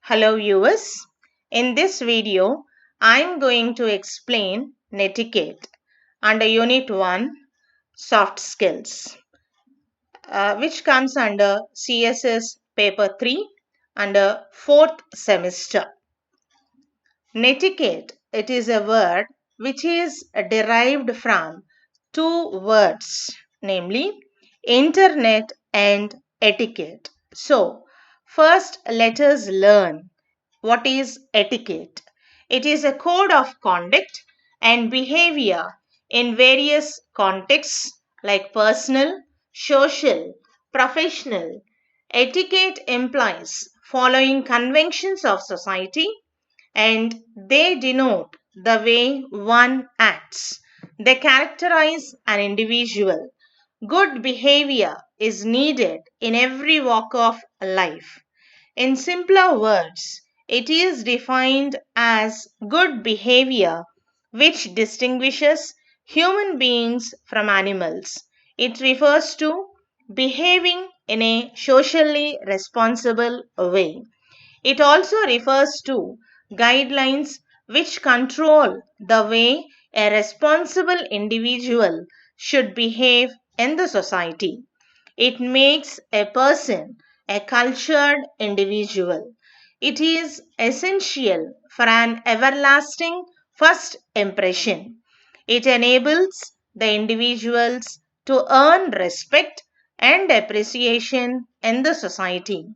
Hello viewers, in this video I am going to explain Netiquette under Unit 1 Soft Skills which comes under CSS Paper 3 under 4th semester. Netiquette, it is a word which is derived from two words, namely internet and etiquette. So, first let us learn what is etiquette. It is a code of conduct and behavior in various contexts like personal, social, professional. Etiquette implies following conventions of society and they denote the way one acts. They characterize an individual. Good behavior is needed in every walk of life. In simpler words, it is defined as good behavior which distinguishes human beings from animals. It refers to behaving in a socially responsible way. It also refers to guidelines which control the way a responsible individual should behave in the society. It makes a person a cultured individual. It is essential for an everlasting first impression. It enables the individuals to earn respect and appreciation in the society.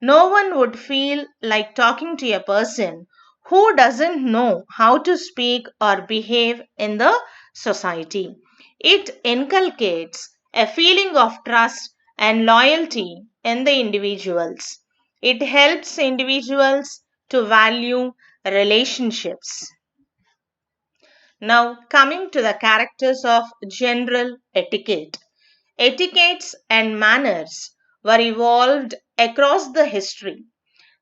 No one would feel like talking to a person who doesn't know how to speak or behave in the society. It inculcates a feeling of trust and loyalty in the individuals. It helps individuals to value relationships. Now, coming to the characters of general etiquette. Etiquettes and manners were evolved across the history.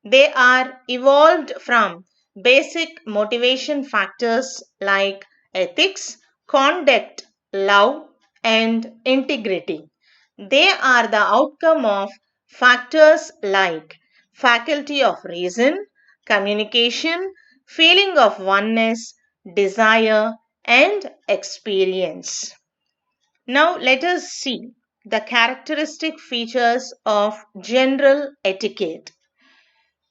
They are evolved from basic motivation factors like ethics, conduct, love, and integrity. They are the outcome of factors like faculty of reason, communication, feeling of oneness, desire, and experience. Now let us see the characteristic features of general etiquette.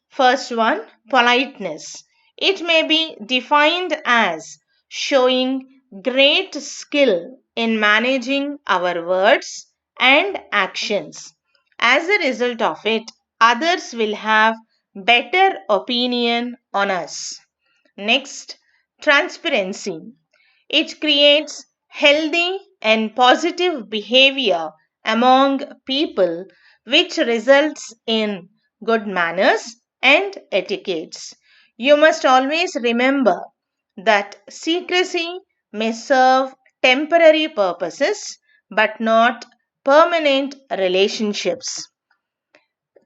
First one, politeness. It may be defined as showing great skill in managing our words and actions. As a result of it, others will have better opinion on us. Next, transparency. It creates healthy and positive behavior among people, which results in good manners and etiquettes. You must always remember that secrecy may serve temporary purposes but not permanent relationships.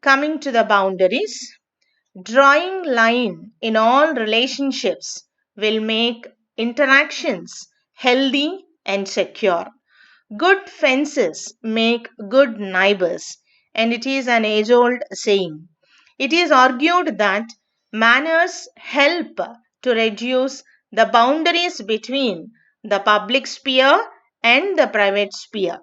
Coming to the boundaries, drawing line in all relationships will make interactions healthy and secure. Good fences make good neighbors, and it is an age old saying. It is argued that manners help to reduce the boundaries between the public sphere and the private sphere.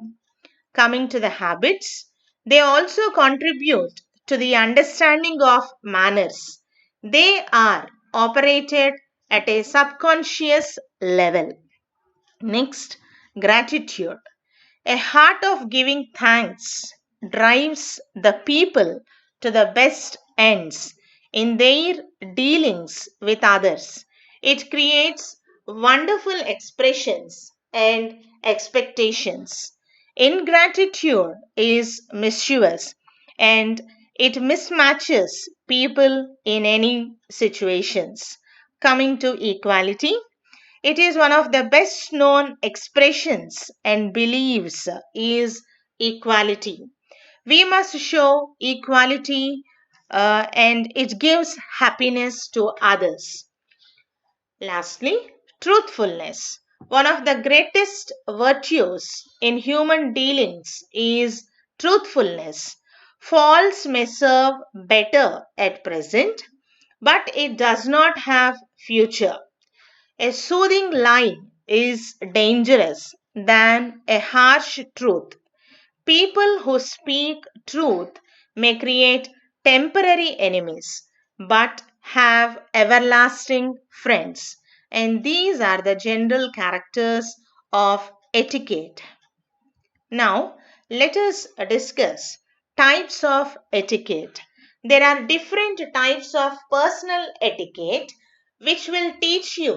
Coming to the habits, they also contribute to the understanding of manners. They are operated at a subconscious level. Next, gratitude. A heart of giving thanks drives the people to the best ends in their dealings with others. It creates wonderful expressions and expectations. Ingratitude is mischievous and it mismatches people in any situations. Coming to equality, it is one of the best known expressions and beliefs is equality. We must show equality and it gives happiness to others. Lastly, truthfulness. One of the greatest virtues in human dealings is truthfulness. False may serve better at present, but it does not have future. A soothing lie is dangerous than a harsh truth. People who speak truth may create temporary enemies but have everlasting friends. And these are the general characters of etiquette. Now, let us discuss types of etiquette. There are different types of personal etiquette which will teach you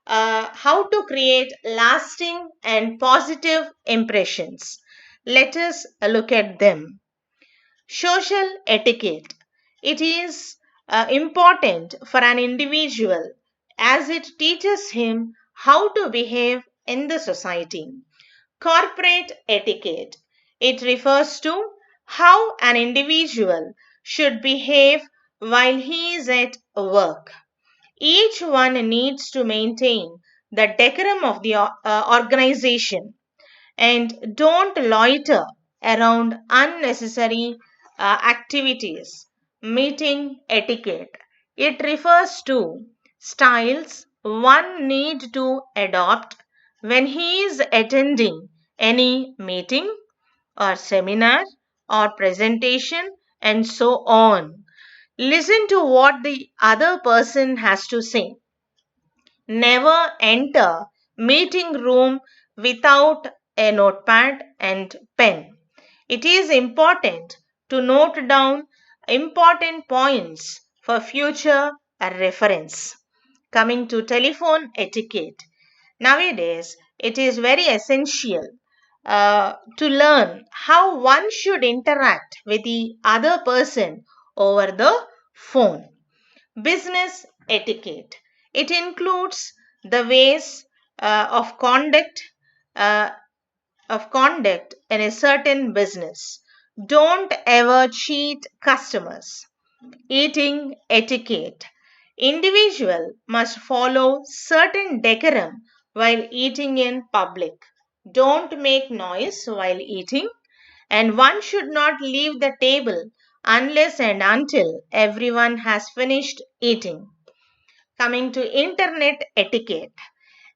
how to create lasting and positive impressions. Let us look at them. Social etiquette. It is important for an individual as it teaches him how to behave in the society. Corporate etiquette. It refers to how an individual should behave while he is at work. Each one needs to maintain the decorum of the organization and don't loiter around unnecessary activities. Meeting etiquette. It refers to styles one need to adopt when he is attending any meeting or seminar or presentation and so on. Listen to what the other person has to say. Never enter meeting room without a notepad and pen. It is important to note down important points for future reference. Coming to telephone etiquette. Nowadays, it is very essential to learn how one should interact with the other person over the phone. Business etiquette. It includes the ways uh, of conduct in a certain business. Don't ever cheat customers. Eating etiquette. Individual must follow certain decorum while eating in public. Don't make noise while eating, and one should not leave the table unless and until everyone has finished eating. Coming to internet etiquette,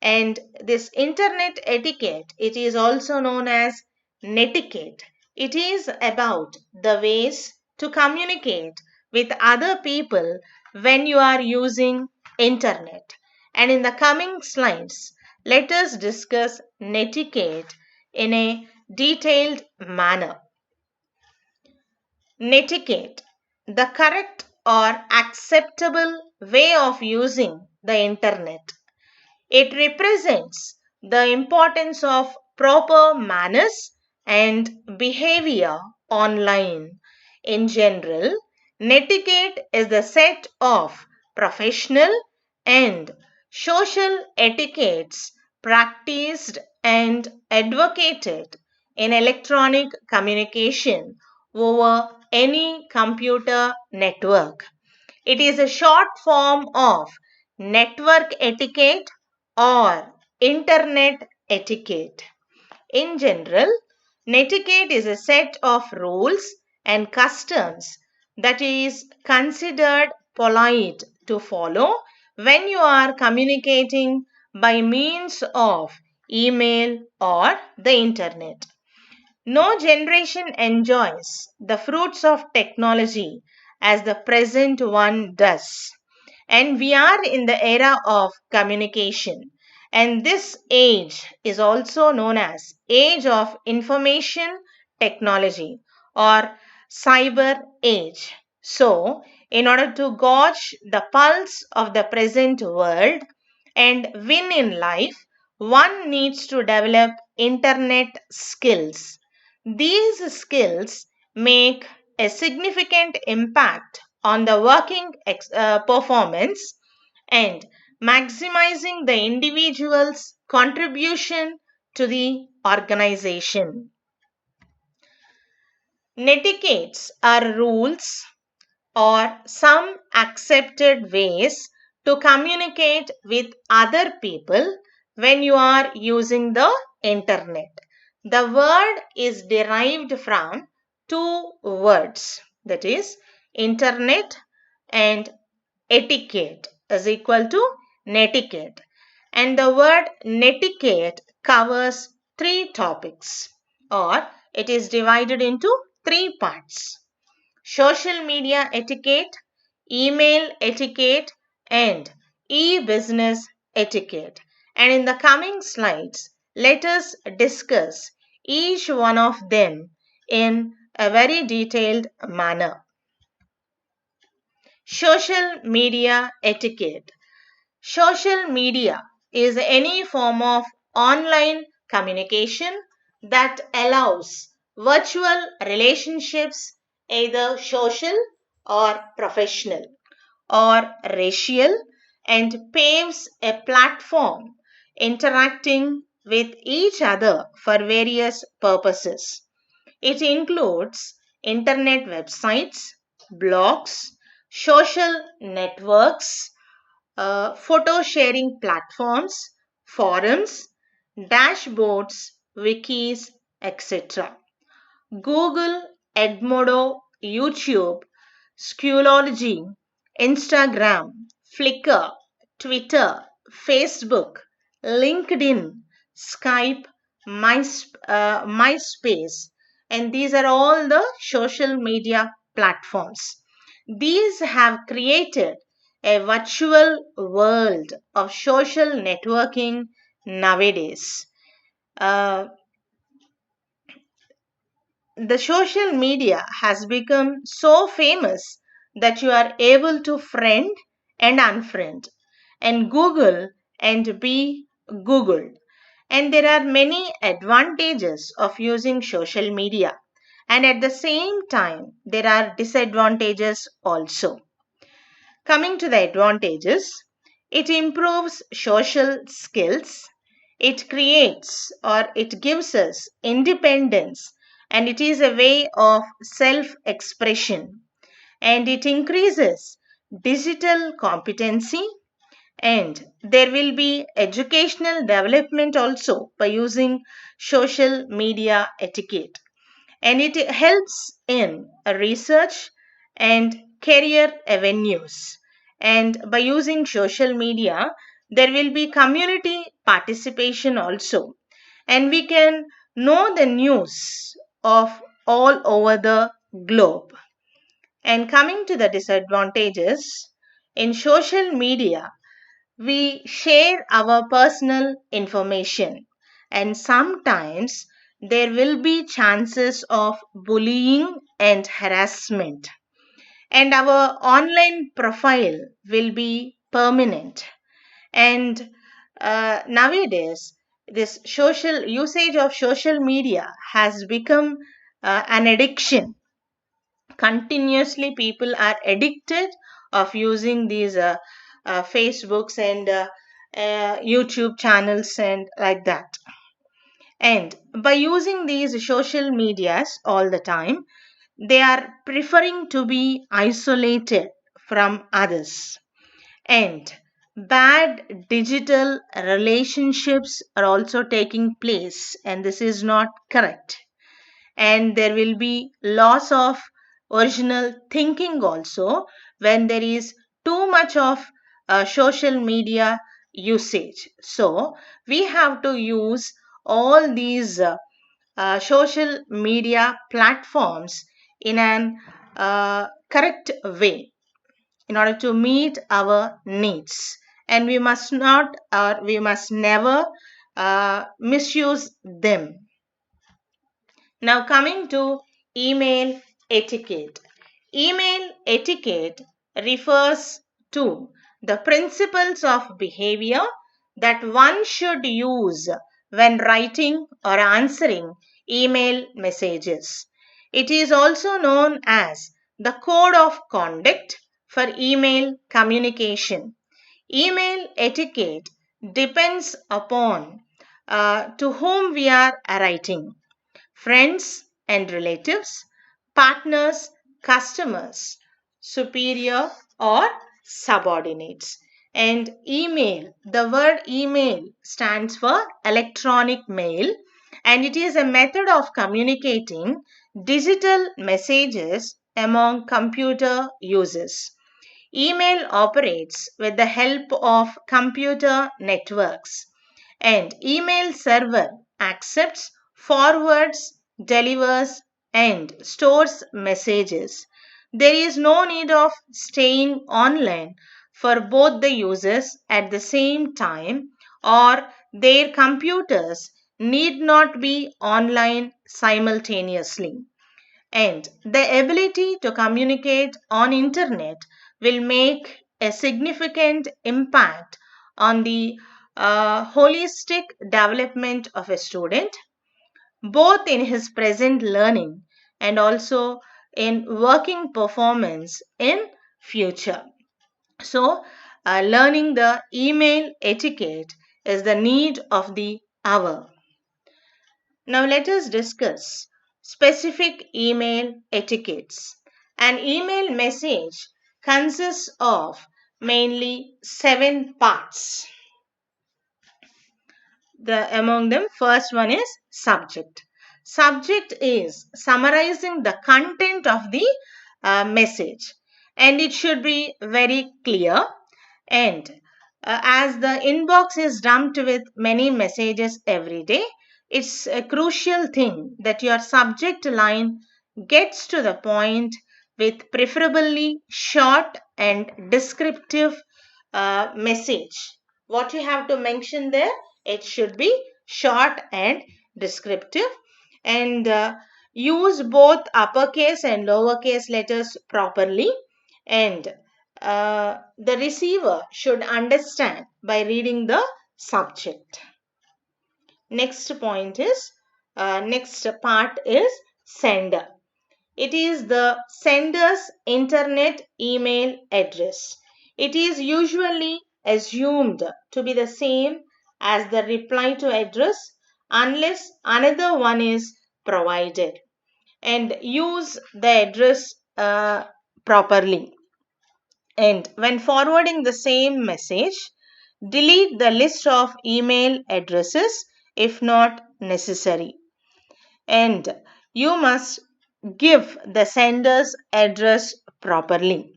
and this internet etiquette, it is also known as netiquette. It is about the ways to communicate with other people when you are using internet. And in the coming slides, let us discuss netiquette in a detailed manner. Netiquette, the correct or acceptable way of using the internet. It represents the importance of proper manners and behavior online. In general, netiquette is the set of professional and social etiquettes practiced and advocated in electronic communication over any computer network. It is a short form of network etiquette or internet etiquette. In general, netiquette is a set of rules and customs that is considered polite to follow when you are communicating by means of email or the internet. No generation enjoys the fruits of technology as the present one does. And we are in the era of communication. And this age is also known as age of information technology or cyber age. So, in order to gauge the pulse of the present world and win in life, one needs to develop internet skills. These skills make a significant impact on the working performance and maximizing the individual's contribution to the organization. Netiquettes are rules or some accepted ways to communicate with other people when you are using the internet. The word is derived from two words, that is internet and etiquette is equal to netiquette. And the word netiquette covers three topics, or it is divided into three parts: social media etiquette, email etiquette, and e-business etiquette. And in the coming slides, let us discuss each one of them in a very detailed manner. Social media etiquette. Social media is any form of online communication that allows virtual relationships, either social or professional or racial, and paves a platform interacting with each other for various purposes. It includes internet websites, blogs, social networks, photo sharing platforms, forums, dashboards, wikis, etc. Google, Edmodo, YouTube, Schoology, Instagram, Flickr, Twitter, Facebook, LinkedIn, Skype, MySpace, and these are all the social media platforms. These have created a virtual world of social networking nowadays. Uh, the social media has become so famous that you are able to friend and unfriend and Google and be Googled. And there are many advantages of using social media. And at the same time, there are disadvantages also. Coming to the advantages, it improves social skills, it creates or it gives us independence, and it is a way of self expression, and it increases digital competency, and there will be educational development also by using social media etiquette, and it helps in research and career avenues. And by using social media, there will be community participation also, and we can know the news of all over the globe. And coming to the disadvantages, in social media, we share our personal information, and sometimes there will be chances of bullying and harassment, and our online profile will be permanent. And nowadays, this social usage of social media has become an addiction. Continuously people are addicted of using these Facebooks and YouTube channels and like that. And by using these social medias all the time, they are preferring to be isolated from others, and bad digital relationships are also taking place, and this is not correct. And there will be loss of original thinking also when there is too much of social media usage. So we have to use all these social media platforms in an correct way in order to meet our needs, and we must not or we must never misuse them. Now, coming to email etiquette. Email etiquette refers to the principles of behavior that one should use when writing or answering email messages. It is also known as the code of conduct for email communication. Email etiquette depends upon to whom we are writing: friends and relatives, partners, customers, superior or subordinates. And email, the word email stands for electronic mail, and it is a method of communicating digital messages among computer users. Email operates with the help of computer networks, and email server accepts, forwards, delivers, and stores messages. There is no need of staying online for both the users at the same time, or their computers need not be online simultaneously. And the ability to communicate on internet will make a significant impact on the holistic development of a student, both in his present learning and also in working performance in future. So, learning the email etiquette is the need of the hour. Now, let us discuss specific email etiquettes. An email message consists of mainly 7 parts. Among them, first one is subject. Subject is summarizing the content of the message, and it should be very clear. And as the inbox is dumped with many messages every day, it's a crucial thing that your subject line gets to the point with preferably short and descriptive message. What you have to mention there, it should be short and descriptive, and use both uppercase and lowercase letters properly, and the receiver should understand by reading the subject. Next part is sender. It is the sender's internet email address. It is usually assumed to be the same as the reply to address unless another one is provided, and use the address properly. And when forwarding the same message, delete the list of email addresses if not necessary. And you must give the sender's address properly.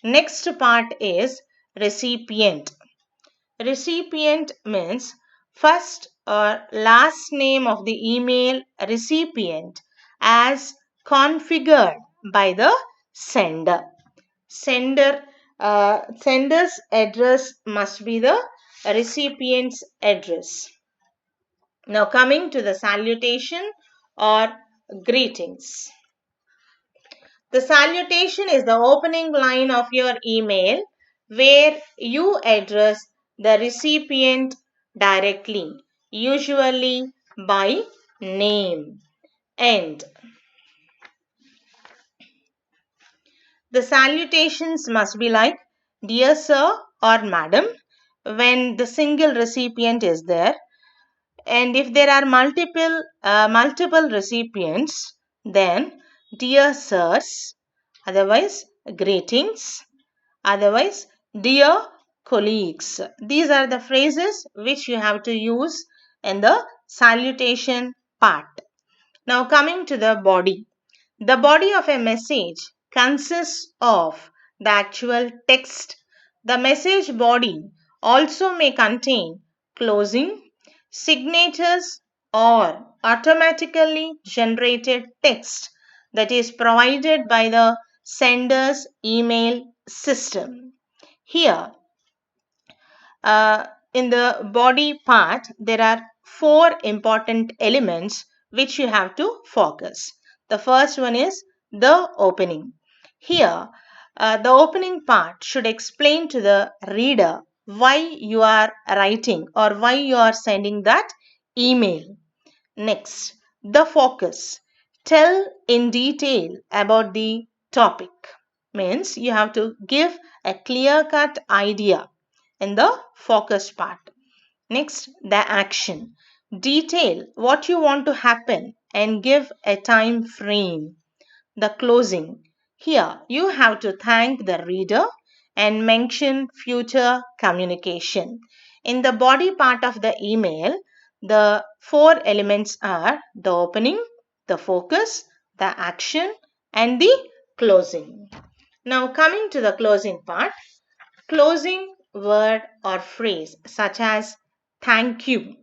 Next part is recipient. Recipient means first or last name of the email recipient as configured by the sender. Sender's address must be the recipient's address. Now, coming to the salutation or greetings. The salutation is the opening line of your email where you address the recipient directly, usually by name. And the salutations must be like Dear Sir or Madam when the single recipient is there. And if there are multiple recipients, then Dear Sirs, otherwise greetings, otherwise dear colleagues. These are the phrases which you have to use in the salutation part. Now coming to the body. The body of a message consists of the actual text. The message body also may contain closing, signatures, or automatically generated text that is provided by the sender's email system. Here, in the body part, there are 4 important elements which you have to focus. The first one is the opening. Here, the opening part should explain to the reader why you are writing or why you are sending that email. Next, the focus. Tell in detail about the topic. Means you have to give a clear cut idea in the focus part. Next, the action. Detail what you want to happen and give a time frame. The closing. Here, you have to thank the reader and mention future communication. In the body part of the email, the 4 elements are the opening, the focus, the action, and the closing. Now, coming to the closing part, closing word or phrase such as thank you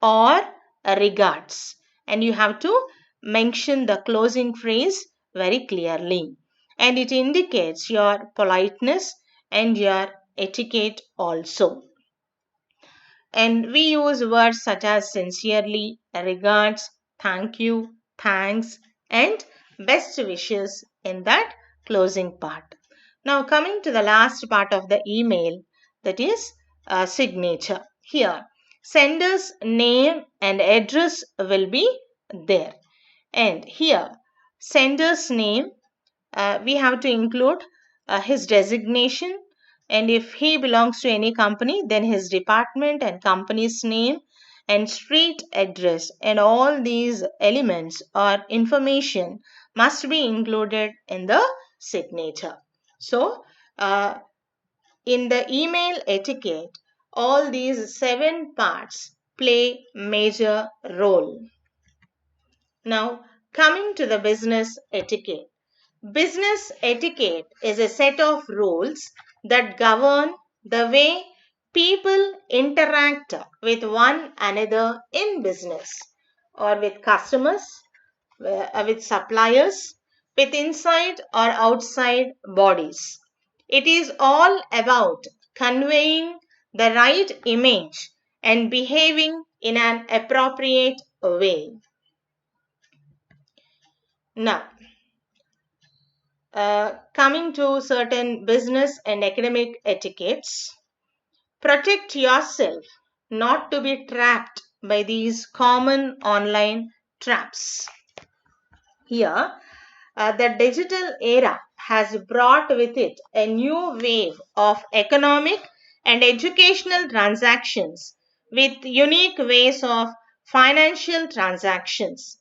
or regards, and you have to mention the closing phrase very clearly, and it indicates your politeness and your etiquette also. And we use words such as sincerely, regards, thank you, thanks, and best wishes in that closing part. Now, coming to the last part of the email, that is signature. Here, sender's name and address will be there. And here, sender's name, we have to include his designation, and if he belongs to any company, then his department and company's name and street address, and all these elements or information must be included in the signature. So, in the email etiquette, all these seven parts play major role. Now, coming to the business etiquette. Business etiquette is a set of rules that govern the way people interact with one another in business, or with customers, with suppliers, with inside or outside bodies. It is all about conveying the right image and behaving in an appropriate way. Now, coming to certain business and academic etiquettes, protect yourself not to be trapped by these common online traps. Here, the digital era has brought with it a new wave of economic and educational transactions with unique ways of financial transactions.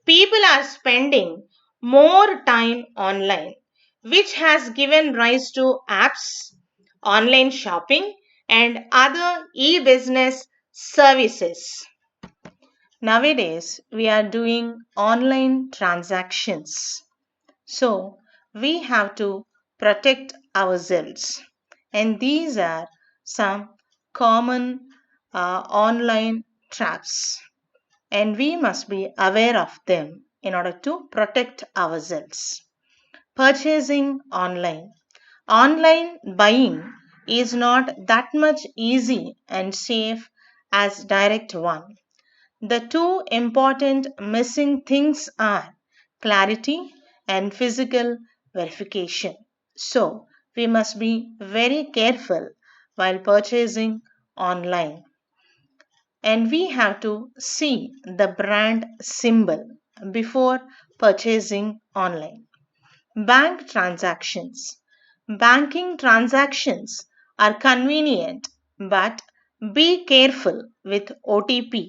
People are spending more time online, which has given rise to apps, online shopping, and other e business services. Nowadays, we are doing online transactions. So, we have to protect ourselves. And these are some common online traps. And we must be aware of them in order to protect ourselves. Purchasing online. Online buying is not that much easy and safe as direct one. The two important missing things are clarity and physical verification. So, we must be very careful while purchasing online, and we have to see the brand symbol before purchasing online. Bank transactions. Banking transactions are convenient, but be careful with OTP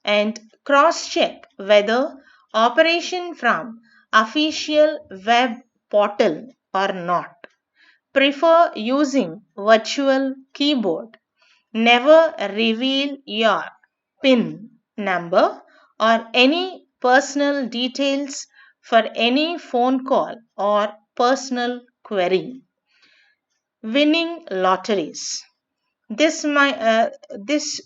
and cross check whether operation from official web portal or not. Prefer using virtual keyboard. Never reveal your PIN number or any personal details for any phone call or personal query. Winning lotteries. This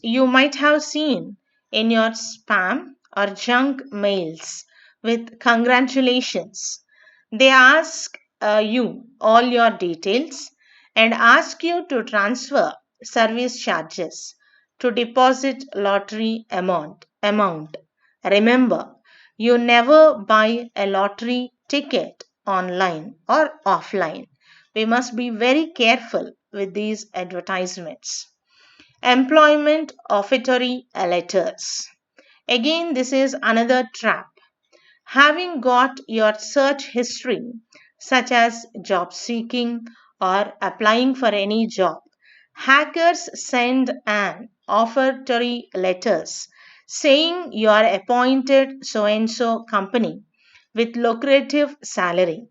you might have seen in your spam or junk mails with congratulations. They ask you all your details and ask you to transfer service charges to deposit lottery amount. Remember, you never buy a lottery ticket online or offline. We must be very careful with these advertisements. Employment offertory letters. Again, this is another trap. Having got your search history, such as job seeking or applying for any job, hackers send an offertory letters saying you are appointed so and so company with lucrative salary.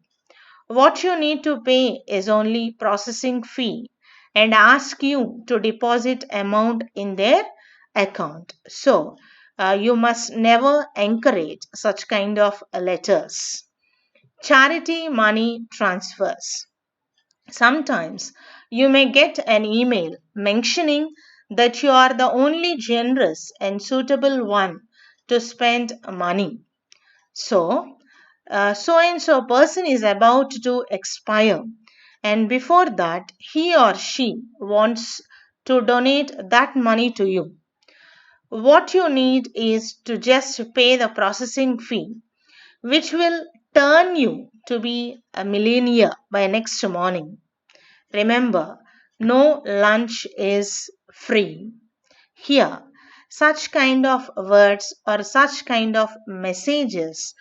What you need to pay is only processing fee and ask you to deposit amount in their account. So, you must never encourage such kind of letters. Charity money transfers. Sometimes you may get an email mentioning that you are the only generous and suitable one to spend money. So, so and so person is about to expire, and before that, he or she wants to donate that money to you. What you need is to just pay the processing fee, which will turn you to be a millionaire by next morning. Remember, no lunch is free. Here, such kind of words or such kind of messages,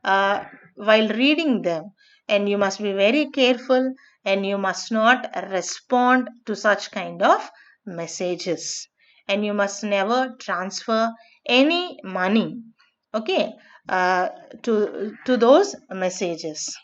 uh, while reading them, and you must be very careful and you must not respond to such kind of messages, and you must never transfer any money, okay, to those messages.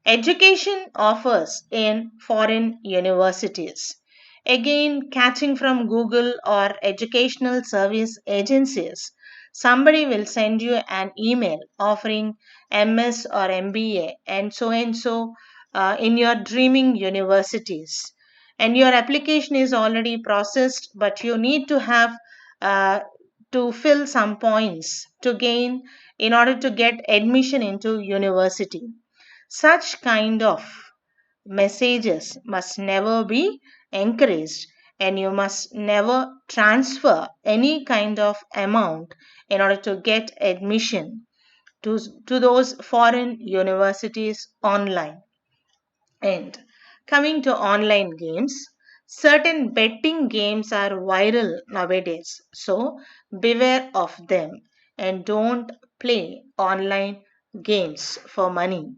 Education offers in foreign universities. Again, catching from Google or educational service agencies, somebody will send you an email offering MS or MBA and so in your dreaming universities. And your application is already processed, but you need to have uh, to fill some points to gain in order to get admission into university. Such kind of messages must never be encouraged, and you must never transfer any kind of amount in order to get admission to those foreign universities online. And coming to online games, certain betting games are viral nowadays. So beware of them and don't play online games for money.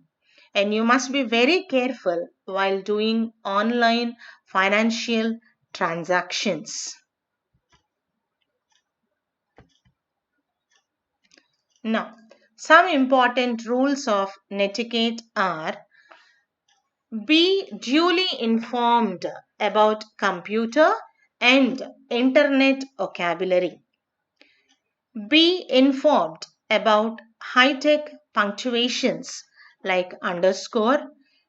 And you must be very careful while doing online financial transactions. Now, some important rules of Netiquette are: be duly informed about computer and internet vocabulary. Be informed about high tech punctuations like underscore,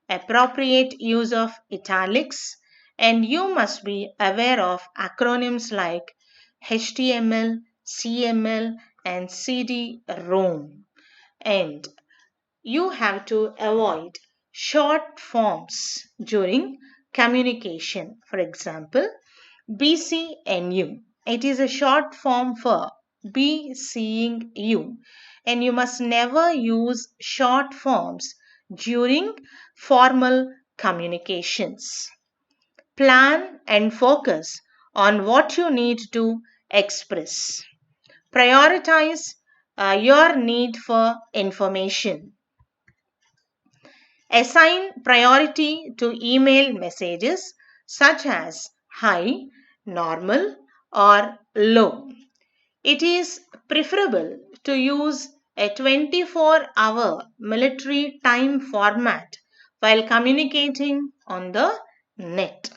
appropriate use of italics, and you must be aware of acronyms like HTML, CML, and CD-ROM. And you have to avoid short forms during communication. For example, BCNU. It is a short form for be seeing you, and you must never use short forms during formal communications. Plan and focus on what you need to express. Prioritize your need for information. Assign priority to email messages such as high, normal, or low. It is preferable to use a 24-hour military time format while communicating on the net.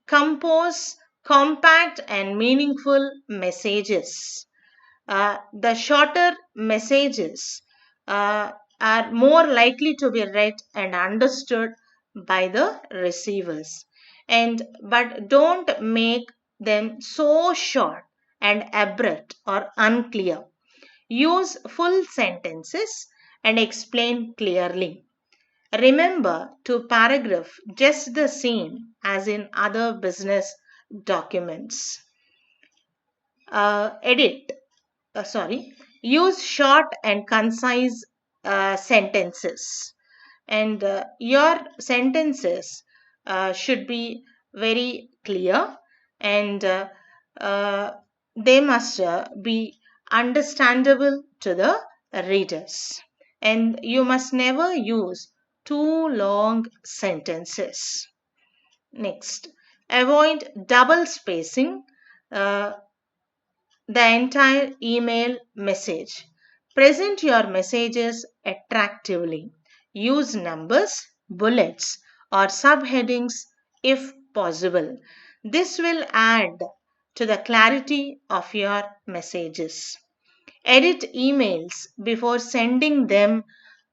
Compose compact and meaningful messages. The shorter messages uh, are more likely to be read and understood by the receivers. And but don't make them so short and abrupt or unclear. Use full sentences and explain clearly. Remember to paragraph just the same as in other business documents. Edit sorry, use short and concise sentences, and your sentences should be very clear, and uh, they must be understandable to the readers, and you must never use too long sentences. Next, avoid double spacing uh, the entire email message. Present your messages attractively. Use numbers, bullets, or subheadings if possible. This will add to the clarity of your messages. Edit emails before sending them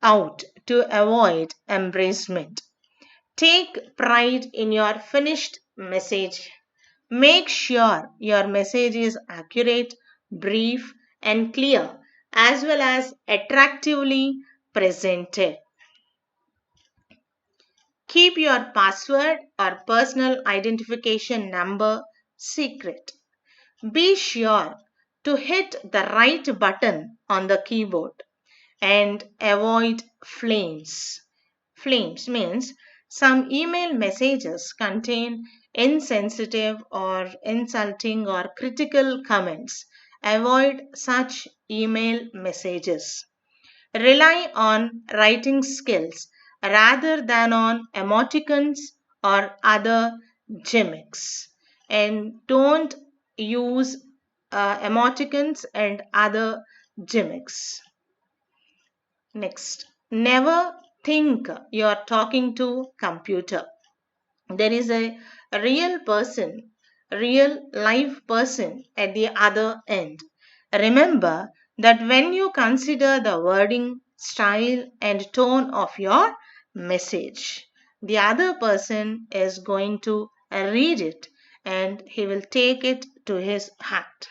out to avoid embarrassment. Take pride in your finished message. Make sure your message is accurate, brief, and clear, as well as attractively presented. Keep your password or personal identification number secret. Be sure to hit the right button on the keyboard and avoid flames. Flames means some email messages contain insensitive or insulting or critical comments. Avoid such email messages. Rely on writing skills rather than on emoticons or other gimmicks. And don't use emoticons and other gimmicks. Next, never think you're talking to computer. There is a real person, real live person at the other end. Remember that when you consider the wording, style, and tone of your message, the other person is going to read it and he will take it to his heart.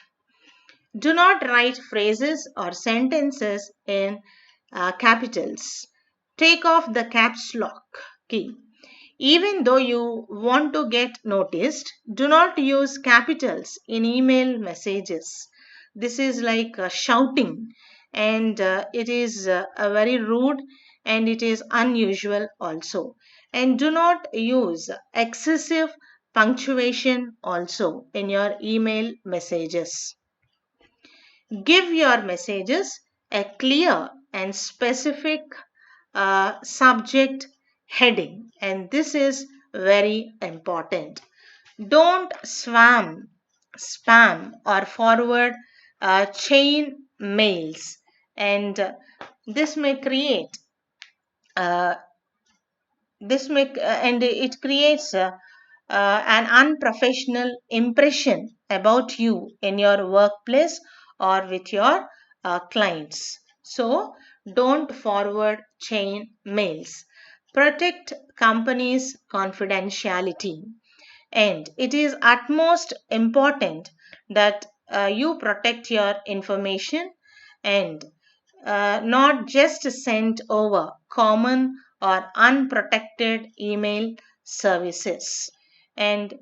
Do not write phrases or sentences in capitals. Take off the caps lock key. Even though you want to get noticed, do not use capitals in email messages. This is like shouting, and it is a very rude and it is unusual also. And do not use excessive punctuation also in your email messages. Give your messages a clear and specific subject heading, and this is very important. Don't spam, or forward chain mails, and this may create uh, and it creates an unprofessional impression about you in your workplace or with your clients. So don't forward chain mails. Protect company's confidentiality, and it is utmost important that you protect your information and not just sent over common or unprotected email services. And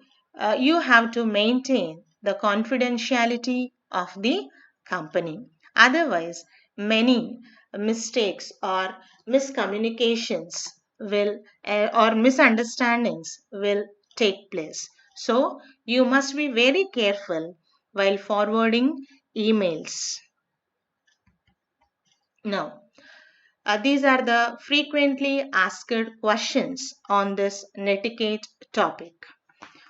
you have to maintain the confidentiality of the company. Otherwise, many mistakes or miscommunications will or misunderstandings will take place. So, you must be very careful while forwarding emails. Now, these are the frequently asked questions on this netiquette topic.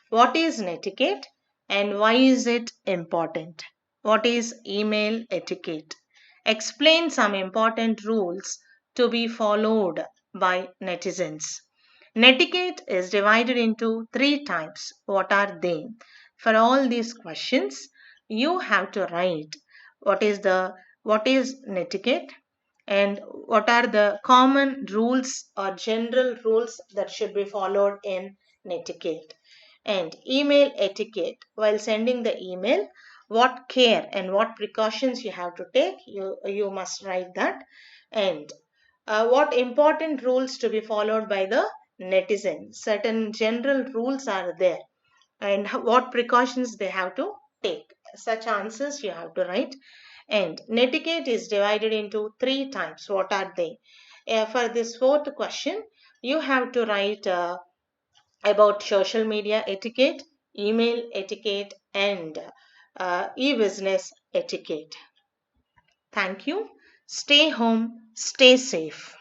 What is netiquette and why is it important? What is email etiquette? Explain some important rules to be followed by netizens. Netiquette is divided into three types. What are they? For all these questions, you have to write what is netiquette and what are the common rules or general rules that should be followed in netiquette. And email etiquette, while sending the email, what care and what precautions you have to take, you must write that. And what important rules to be followed by the netizen, certain general rules are there, and what precautions they have to take, such answers you have to write. And netiquette is divided into three types. What are they? For this fourth question, you have to write about social media etiquette, email etiquette, and e-business etiquette. Thank you. Stay home, stay safe.